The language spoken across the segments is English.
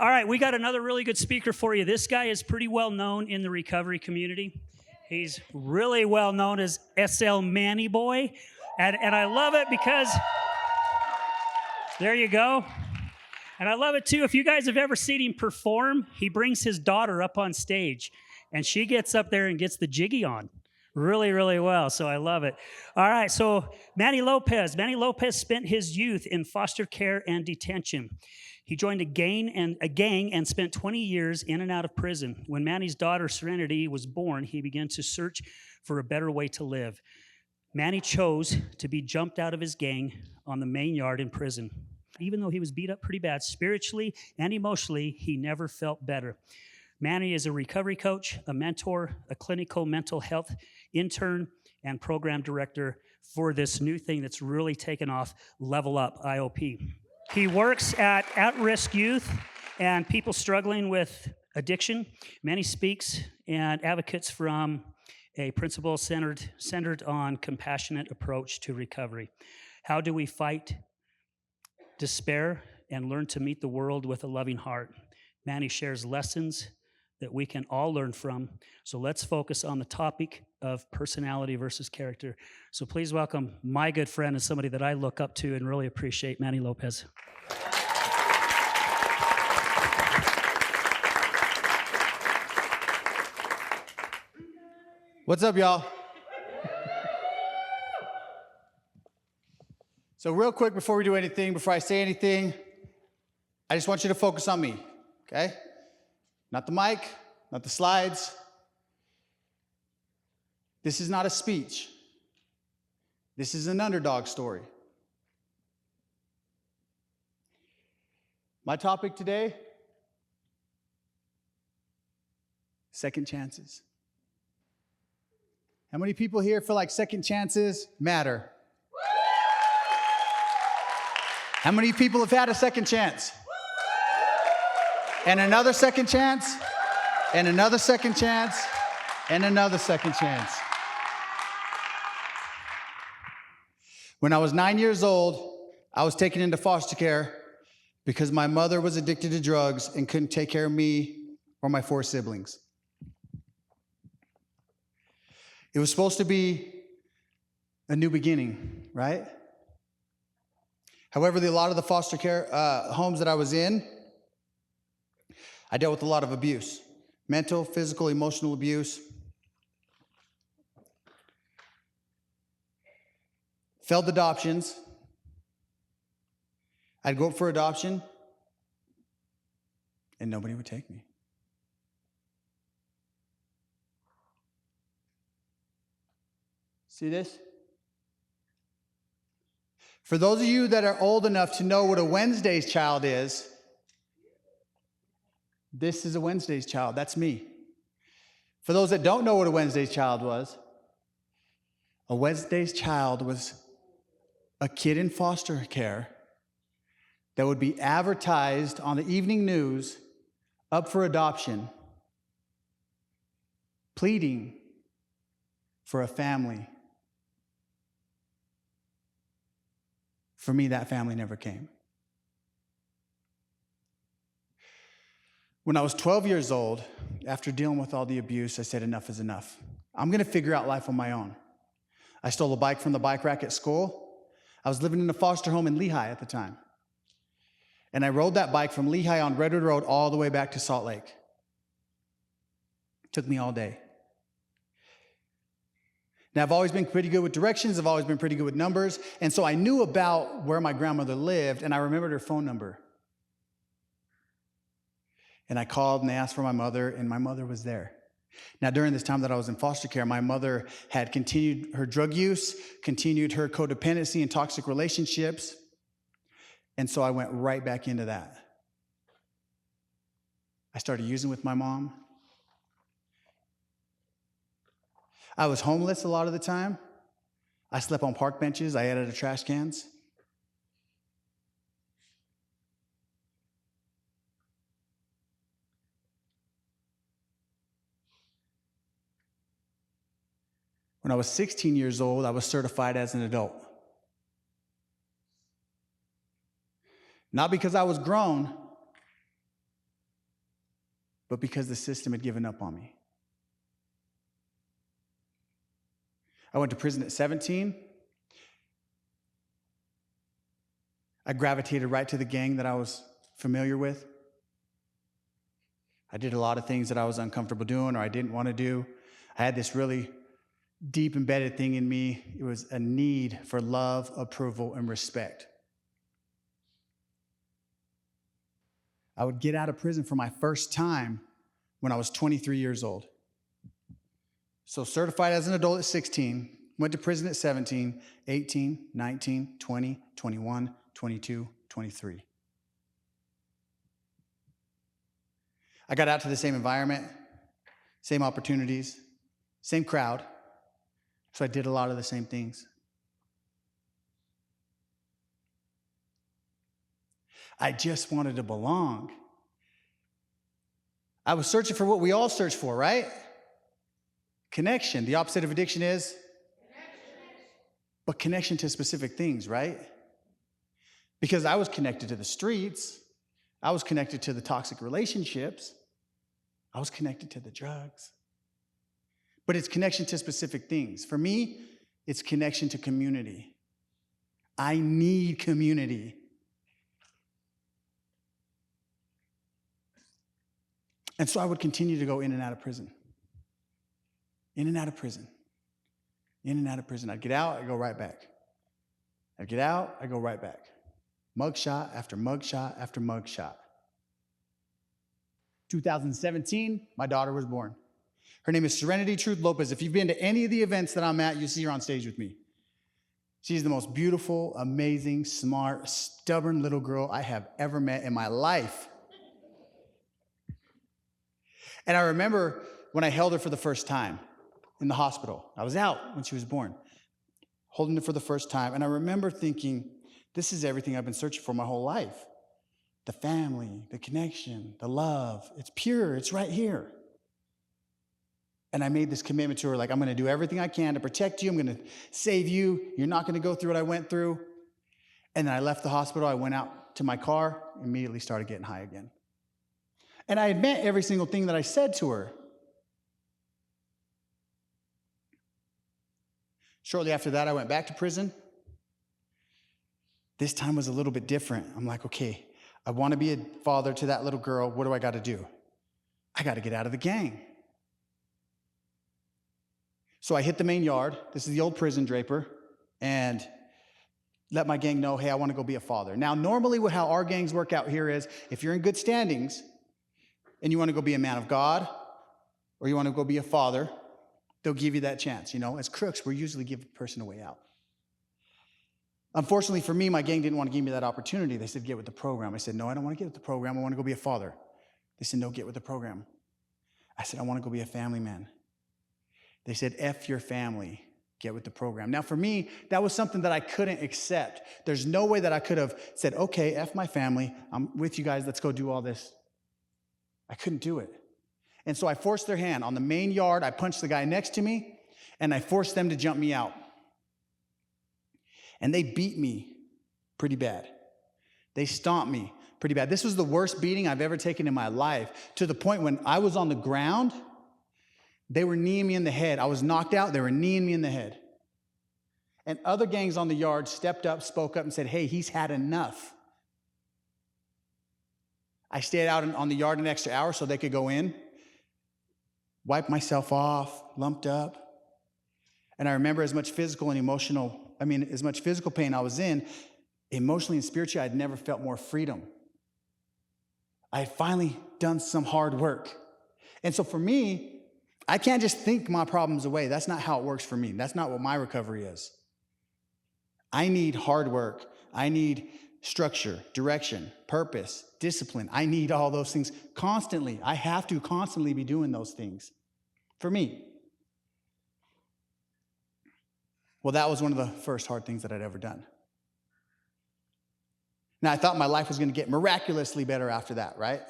All right, we got another really good speaker for you. This guy is pretty well known in the recovery community. He's really well known as SL Manny Boy. And I love it because, there you go. And I love it too. If you guys have ever seen him perform, he brings his daughter up on stage and she gets up there and gets the jiggy on really, really well. So I love it. All right, so Manny Lopez. Manny Lopez spent his youth in foster care and detention. He joined a gang and spent 20 years in and out of prison. When Manny's daughter, Serenity, was born, he began to search for a better way to live. Manny chose to be jumped out of his gang on the main yard in prison. Even though he was beat up pretty bad, spiritually and emotionally, he never felt better. Manny is a recovery coach, a mentor, a clinical mental health intern, and program director for this new thing that's really taken off, Level Up, IOP. He works at-risk youth and people struggling with addiction. Manny speaks and advocates from a principle centered on compassionate approach to recovery. How do we fight despair and learn to meet the world with a loving heart? Manny shares lessons that we can all learn from. So let's focus on the topic of personality versus character. So please welcome my good friend and somebody that I look up to and really appreciate, Manny Lopez. What's up, y'all? So real quick, before we do anything, before I say anything, I just want you to focus on me, okay? Not the mic, not the slides. This is not a speech. This is an underdog story. My topic today, second chances. How many people here feel like second chances matter? How many people have had a second chance? And another second chance? And another second chance? And another second chance. When I was 9 years old, I was taken into foster care because my mother was addicted to drugs and couldn't take care of me or my 4 siblings. It was supposed to be a new beginning, right? However, a lot of the foster care homes that I was in, I dealt with a lot of abuse. Mental, physical, emotional abuse. Failed adoptions. I'd go up for adoption, and nobody would take me. See this? For those of you that are old enough to know what a Wednesday's child is, this is a Wednesday's child. That's me. For those that don't know what a Wednesday's child was, a Wednesday's child was a kid in foster care that would be advertised on the evening news up for adoption, pleading for a family. For me, that family never came. When I was 12 years old, after dealing with all the abuse, I said, enough is enough. I'm going to figure out life on my own. I stole a bike from the bike rack at school. I was living in a foster home in Lehigh at the time. And I rode that bike from Lehigh on Redwood Road all the way back to Salt Lake. It took me all day. Now, I've always been pretty good with directions. I've always been pretty good with numbers. And so I knew about where my grandmother lived, and I remembered her phone number. And I called and they asked for my mother, and my mother was there. Now, during this time that I was in foster care, my mother had continued her drug use, continued her codependency and toxic relationships. And so I went right back into that. I started using with my mom. I was homeless a lot of the time. I slept on park benches. I ate out of trash cans. When I was 16 years old, I was certified as an adult. Not because I was grown, but because the system had given up on me. I went to prison at 17. I gravitated right to the gang that I was familiar with. I did a lot of things that I was uncomfortable doing or I didn't want to do. I had this really deep embedded thing in me. It was a need for love, approval, and respect. I would get out of prison for my first time when I was 23 years old. So certified as an adult at 16, went to prison at 17, 18, 19, 20, 21, 22, 23. I got out to the same environment, same opportunities, same crowd. So I did a lot of the same things. I just wanted to belong. I was searching for what we all search for, right? Connection. The opposite of addiction is? Connection. But connection to specific things, right? Because I was connected to the streets. I was connected to the toxic relationships. I was connected to the drugs. But it's connection to specific things. For me, it's connection to community. I need community. And so I would continue to go in and out of prison. In and out of prison. In and out of prison. I'd get out, I'd go right back. I'd get out, I'd go right back. Mugshot after mugshot after mugshot. 2017, my daughter was born. Her name is Serenity Truth Lopez. If you've been to any of the events that I'm at, you see her on stage with me. She's the most beautiful, amazing, smart, stubborn little girl I have ever met in my life. And I remember when I held her for the first time in the hospital. I was out when she was born, holding her for the first time. And I remember thinking, this is everything I've been searching for my whole life. The family, the connection, the love. It's pure. It's right here. And I made this commitment to her, like, I'm going to do everything I can to protect you. I'm going to save you. You're not going to go through what I went through. And then I left the hospital. I went out to my car, immediately started getting high again. And I had meant every single thing that I said to her. Shortly after that, I went back to prison. This time was a little bit different. I'm like, okay, I want to be a father to that little girl. What do I got to do? I got to get out of the gang. So I hit the main yard. This is the old prison, Draper, and let my gang know, hey, I want to go be a father. Now, normally how our gangs work out here is if you're in good standings and you want to go be a man of God or you want to go be a father, they'll give you that chance. You know, as crooks, we usually give a person a way out. Unfortunately for me, my gang didn't want to give me that opportunity. They said, get with the program. I said, no, I don't want to get with the program. I want to go be a father. They said, no, get with the program. I said, I want to go be a family man. They said, F your family, get with the program. Now, for me, that was something that I couldn't accept. There's no way that I could have said, okay, F my family. I'm with you guys. Let's go do all this. I couldn't do it. And so I forced their hand. On the main yard, I punched the guy next to me, and I forced them to jump me out. And they beat me pretty bad. They stomped me pretty bad. This was the worst beating I've ever taken in my life, to the point when I was on the ground, they were kneeing me in the head. I was knocked out. They were kneeing me in the head. And other gangs on the yard stepped up, spoke up, and said, hey, he's had enough. I stayed out on the yard an extra hour so they could go in, wiped myself off, lumped up. And I remember as much physical pain I was in, emotionally and spiritually, I'd never felt more freedom. I had finally done some hard work. And so for me, I can't just think my problems away. That's not how it works for me. That's not what my recovery is. I need hard work. I need structure, direction, purpose, discipline. I need all those things constantly. I have to constantly be doing those things for me. Well, that was one of the first hard things that I'd ever done. Now, I thought my life was going to get miraculously better after that, right?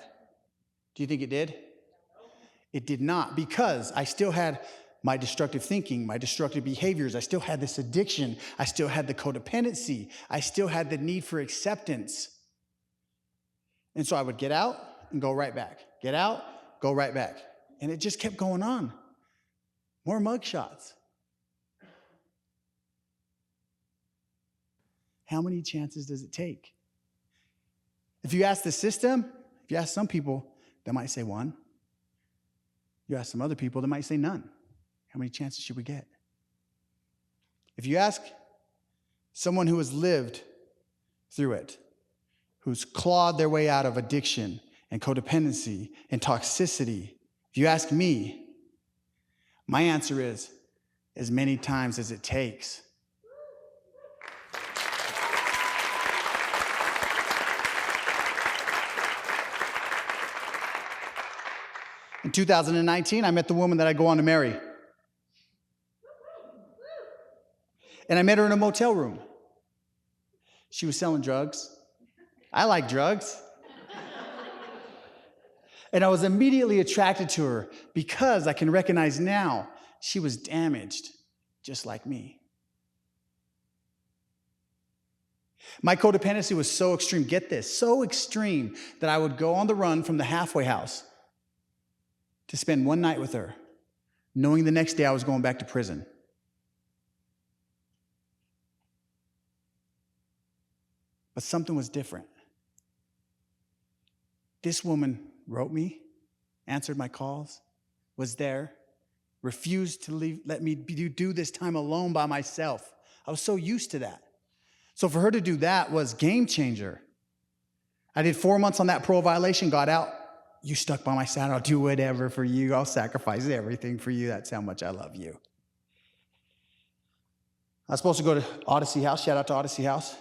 Do you think it did? It did not, because I still had my destructive thinking, my destructive behaviors. I still had this addiction. I still had the codependency. I still had the need for acceptance. And so I would get out and go right back. Get out, go right back. And it just kept going on. More mug shots. How many chances does it take? If you ask the system, if you ask some people, they might say one. You ask some other people, they might say none. How many chances should we get? If you ask someone who has lived through it, who's clawed their way out of addiction and codependency and toxicity, if you ask me, my answer is as many times as it takes. In 2019, I met the woman that I go on to marry. And I met her in a motel room. She was selling drugs. I like drugs. And I was immediately attracted to her because I can recognize now she was damaged just like me. My codependency was so extreme, get this, so extreme that I would go on the run from the halfway house to spend one night with her, knowing the next day I was going back to prison. But something was different. This woman wrote me, answered my calls, was there, refused to let me do this time alone by myself. I was so used to that. So for her to do that was game changer. I did 4 months on that parole violation, got out. You stuck by my side, I'll do whatever for you. I'll sacrifice everything for you. That's how much I love you. I was supposed to go to Odyssey House. Shout out to Odyssey House.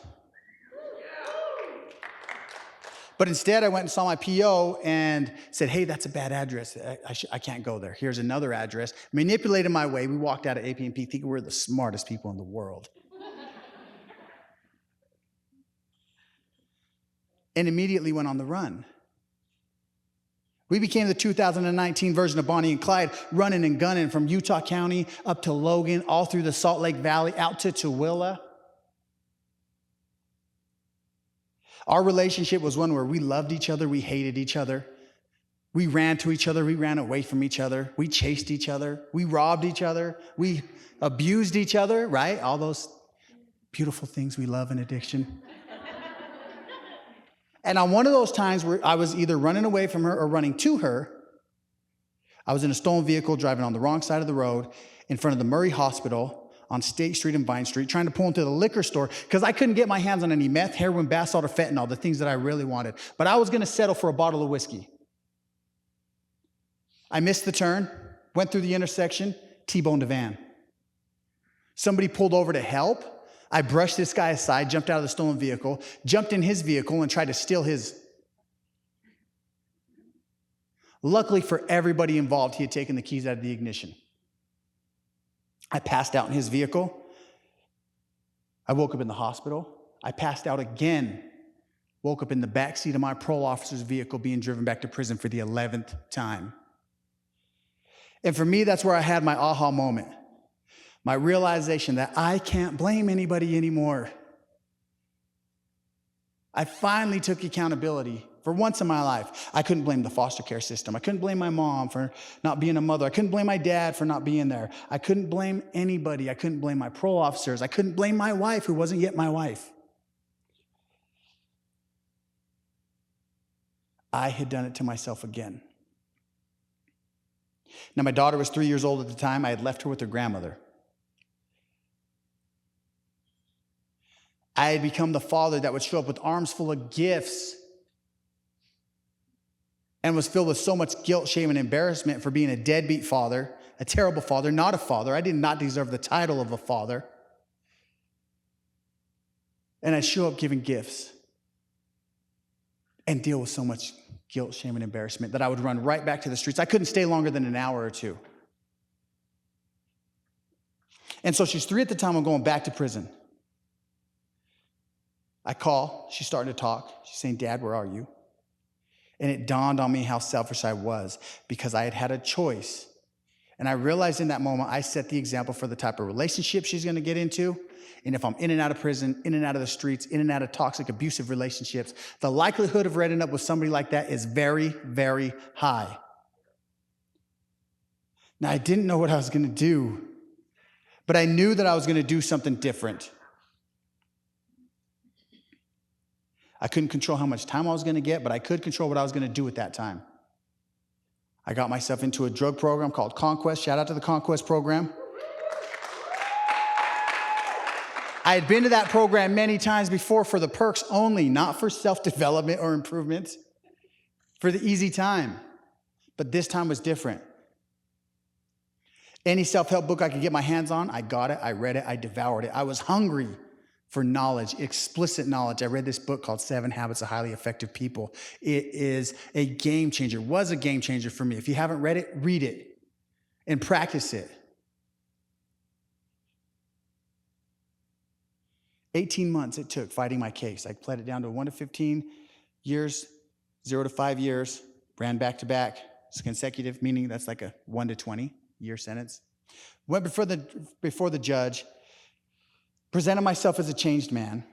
But instead, I went and saw my PO and said, hey, that's a bad address. I can't go there. Here's another address. Manipulated my way. We walked out of AP&P thinking we're the smartest people in the world. And immediately went on the run. We became the 2019 version of Bonnie and Clyde, running and gunning from Utah County up to Logan, all through the Salt Lake Valley, out to Tooele. Our relationship was one where we loved each other, we hated each other. We ran to each other, we ran away from each other. We chased each other, we robbed each other, we abused each other, right? All those beautiful things we love in addiction. And on one of those times where I was either running away from her or running to her, I was in a stolen vehicle driving on the wrong side of the road in front of the Murray Hospital on State Street and Vine Street, trying to pull into the liquor store because I couldn't get my hands on any meth, heroin, bath salt, or fentanyl, the things that I really wanted. But I was going to settle for a bottle of whiskey. I missed the turn, went through the intersection, T-boned a van. Somebody pulled over to help. I brushed this guy aside, jumped out of the stolen vehicle, jumped in his vehicle and tried to steal his. Luckily for everybody involved, he had taken the keys out of the ignition. I passed out in his vehicle. I woke up in the hospital. I passed out again. Woke up in the backseat of my parole officer's vehicle being driven back to prison for the 11th time. And for me, that's where I had my aha moment. My realization that I can't blame anybody anymore. I finally took accountability for once in my life. I couldn't blame the foster care system. I couldn't blame my mom for not being a mother. I couldn't blame my dad for not being there. I couldn't blame anybody. I couldn't blame my parole officers. I couldn't blame my wife, who wasn't yet my wife. I had done it to myself again. Now, my daughter was 3 years old at the time. I had left her with her grandmother. I had become the father that would show up with arms full of gifts and was filled with so much guilt, shame, and embarrassment for being a deadbeat father, a terrible father, not a father. I did not deserve the title of a father. And I'd show up giving gifts and deal with so much guilt, shame, and embarrassment that I would run right back to the streets. I couldn't stay longer than an hour or two. And so she's 3 at the time. I'm going back to prison. I call, she's starting to talk. She's saying, Dad, where are you? And it dawned on me how selfish I was because I had had a choice. And I realized in that moment, I set the example for the type of relationship she's going to get into. And if I'm in and out of prison, in and out of the streets, in and out of toxic, abusive relationships, the likelihood of ending up with somebody like that is very, very high. Now, I didn't know what I was going to do, but I knew that I was going to do something different. I couldn't control how much time I was going to get, but I could control what I was going to do at that time. I got myself into a drug program called Conquest. Shout out to the Conquest program. I had been to that program many times before for the perks only, not for self-development or improvement, for the easy time. But this time was different. Any self-help book I could get my hands on, I got it, I read it, I devoured it. I was hungry for knowledge, explicit knowledge. I read this book called 7 Habits of Highly Effective People. It is a game changer, was a game changer for me. If you haven't read it, read it and practice it. 18 months it took fighting my case. I pled it down to 1 to 15 years, 0 to 5 years, ran back to back. It's consecutive, meaning that's like a 1 to 20 year sentence. Went before the judge, presented myself as a changed man.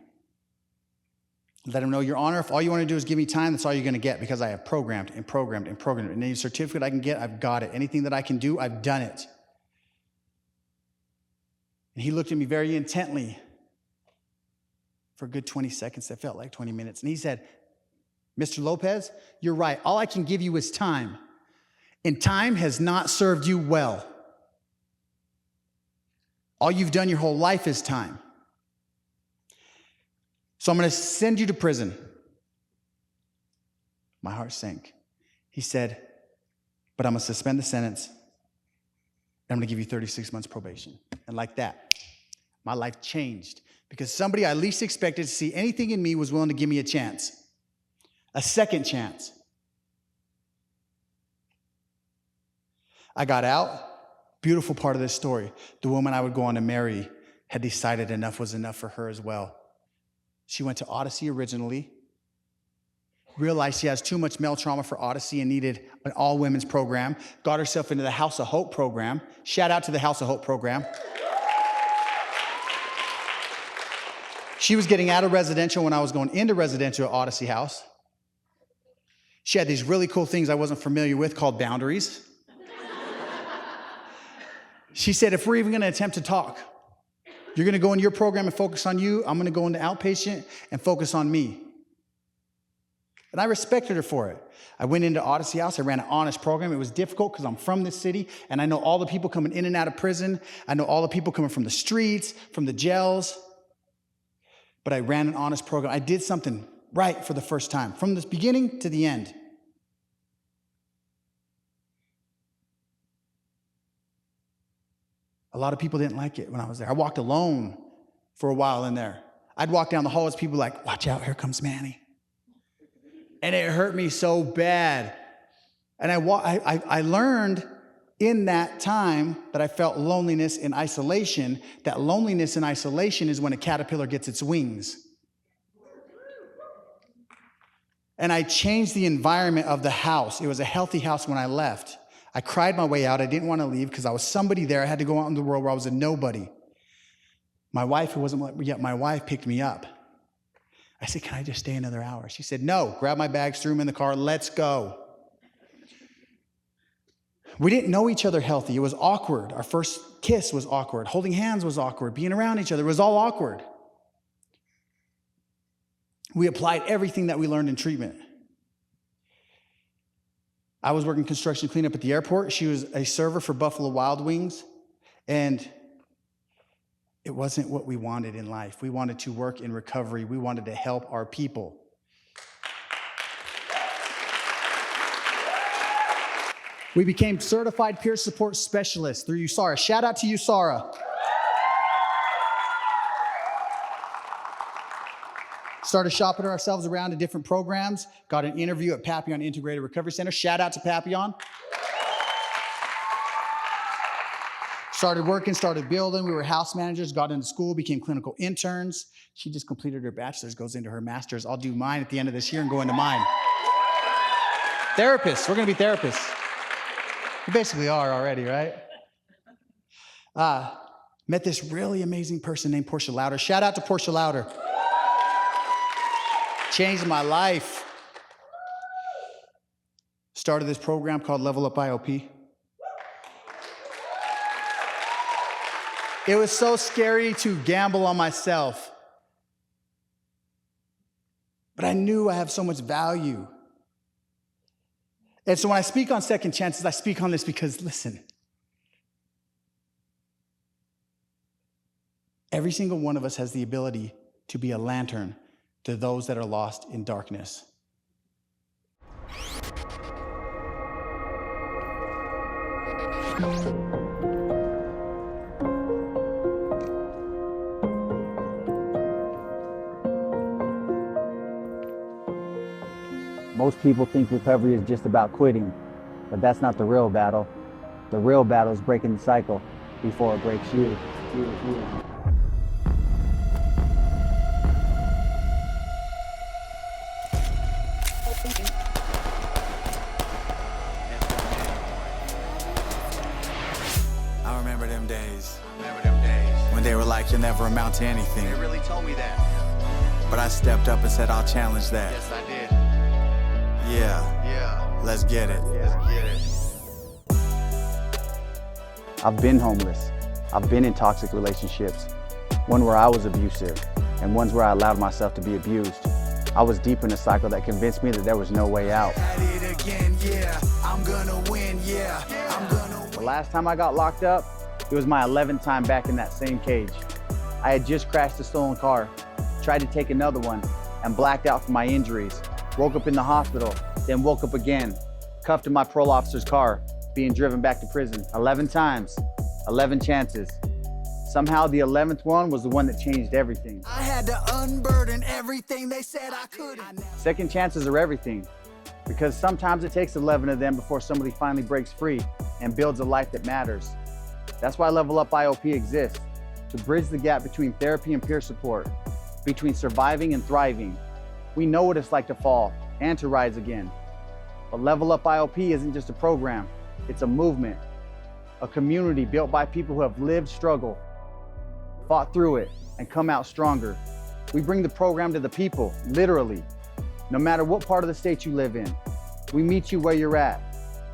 Let him know, Your Honor, if all you want to do is give me time, that's all you're going to get, because I have programmed and programmed and programmed. And any certificate I can get, I've got it. Anything that I can do, I've done it. And he looked at me very intently for a good 20 seconds. That felt like 20 minutes. And he said, Mr. Lopez, you're right. All I can give you is time. And time has not served you well. All you've done your whole life is time. So I'm going to send you to prison. My heart sank. He said, but I'm going to suspend the sentence, and I'm going to give you 36 months probation. And like that, my life changed, because somebody I least expected to see anything in me was willing to give me a chance, a second chance. I got out. Beautiful part of this story. The woman I would go on to marry had decided enough was enough for her as well. She went to Odyssey originally, realized she has too much male trauma for Odyssey and needed an all-women's program, got herself into the House of Hope program. Shout out to the House of Hope program. She was getting out of residential when I was going into residential at Odyssey House. She had these really cool things I wasn't familiar with called boundaries. She said, if we're even going to attempt to talk, you're going to go into your program and focus on you. I'm going to go into outpatient and focus on me. And I respected her for it. I went into Odyssey House. I ran an honest program. It was difficult because I'm from this city, and I know all the people coming in and out of prison. I know all the people coming from the streets, from the jails. But I ran an honest program. I did something right for the first time, from the beginning to the end. A lot of people didn't like it when I was there. I walked alone for a while in there. I'd walk down the hall as people like, watch out, here comes Manny. And it hurt me so bad. And I learned in that time that I felt loneliness and isolation. That loneliness and isolation is when a caterpillar gets its wings. And I changed the environment of the house. It was a healthy house when I left. I cried my way out. I didn't want to leave because I was somebody there. I had to go out in the world where I was a nobody. My wife, who wasn't yet my wife, picked me up. I said, can I just stay another hour? She said, no. Grab my bags, threw them in the car. Let's go. We didn't know each other healthy. It was awkward. Our first kiss was awkward. Holding hands was awkward. Being around each other was all awkward. We applied everything that we learned in treatment. I was working construction cleanup at the airport. She was a server for Buffalo Wild Wings. And it wasn't what we wanted in life. We wanted to work in recovery. We wanted to help our people. We became certified peer support specialists through USARA. Shout out to USARA. Started shopping ourselves around to different programs. Got an interview at Papillon Integrated Recovery Center. Shout out to Papillon. Started working, started building. We were house managers, got into school, became clinical interns. She just completed her bachelor's, goes into her master's. I'll do mine at the end of this year and go into mine. Therapists. We're going to be therapists. We basically are already, right? Met this really amazing person named Portia Louder. Shout out to Portia Louder. Changed my life. Started this program called Level Up IOP. It was so scary to gamble on myself. But I knew I have so much value. And so when I speak on second chances, I speak on this because, listen, every single one of us has the ability to be a lantern to those that are lost in darkness. Most people think recovery is just about quitting, but that's not the real battle. The real battle is breaking the cycle before it breaks you. I remember them days. When they were like, you'll never amount to anything. They really told me that. But I stepped up and said, I'll challenge that. Yes, I did. Yeah, let's get it. Let's get it. I've been homeless. I've been in toxic relationships. One where I was abusive, and ones where I allowed myself to be abused. I was deep in a cycle that convinced me that there was no way out. At it again, yeah. I'm gonna win, yeah. I'm gonna win. The last time I got locked up, it was my 11th time back in that same cage. I had just crashed a stolen car, tried to take another one, and blacked out from my injuries. Woke up in the hospital, then woke up again, cuffed in my parole officer's car, being driven back to prison 11 times, 11 chances. Somehow the 11th one was the one that changed everything. I had to unburden everything they said I couldn't. Second chances are everything, because sometimes it takes 11 of them before somebody finally breaks free and builds a life that matters. That's why Level Up IOP exists, to bridge the gap between therapy and peer support, between surviving and thriving. We know what it's like to fall and to rise again. But Level Up IOP isn't just a program, it's a movement, a community built by people who have lived struggle, fought through it, and come out stronger. We bring the program to the people, literally. No matter what part of the state you live in, we meet you where you're at,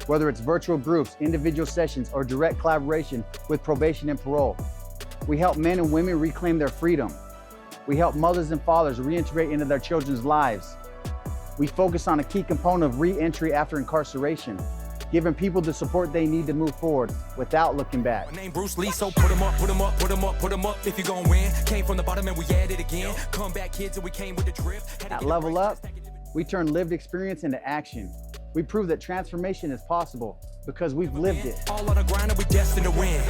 whether it's virtual groups, individual sessions, or direct collaboration with probation and parole. We help men and women reclaim their freedom. We help mothers and fathers reintegrate into their children's lives. We focus on a key component of re-entry after incarceration, giving people the support they need to move forward without looking back. My name Bruce Lee, so put 'em up, put 'em up, put 'em up, put 'em up. If you gon' win, came from the bottom and we at it again. Come back, kids, and we came with the drift. At Level Up, we turn lived experience into action. We prove that transformation is possible because we've lived it. All on the grind and we destined to win.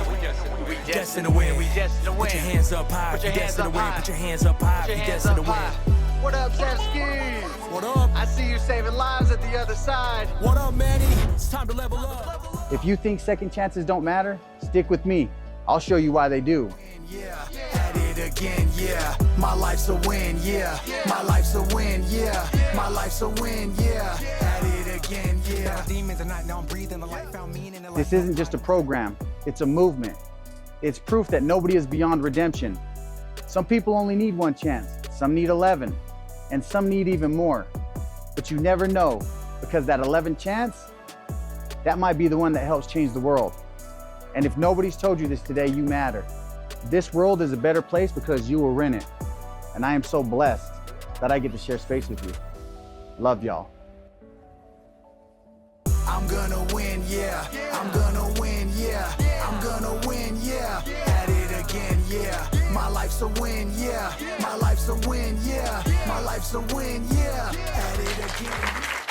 We Destined to win. We destined to win. Put your hands up high. Put your You hands destined up to win. high. Put your hands up high. Put your You hands destined up to win. high. What up, Zevski? What up? I see you saving lives at the other side. What up, Manny? It's time to level up. If you think second chances don't matter, stick with me. I'll show you why they do. Yeah, at it again, yeah. My life's a win, yeah. My life's a win, yeah. My life's a win, yeah. At it again, yeah. Demons at night, now I'm breathing. The light found meaning in the This isn't just a program, it's a movement. It's proof that nobody is beyond redemption. Some people only need one chance, some need 11, and some need even more. But you never know, because that 11th chance, that might be the one that helps change the world. And if nobody's told you this today, you matter. This world is a better place because you were in it. And I am so blessed that I get to share space with you. Love y'all. I'm gonna win, yeah. I'm gonna win, yeah. I'm gonna win, yeah. At it again, yeah. My life's a win, yeah. My life's a win, yeah. My life's a win, yeah. At it again.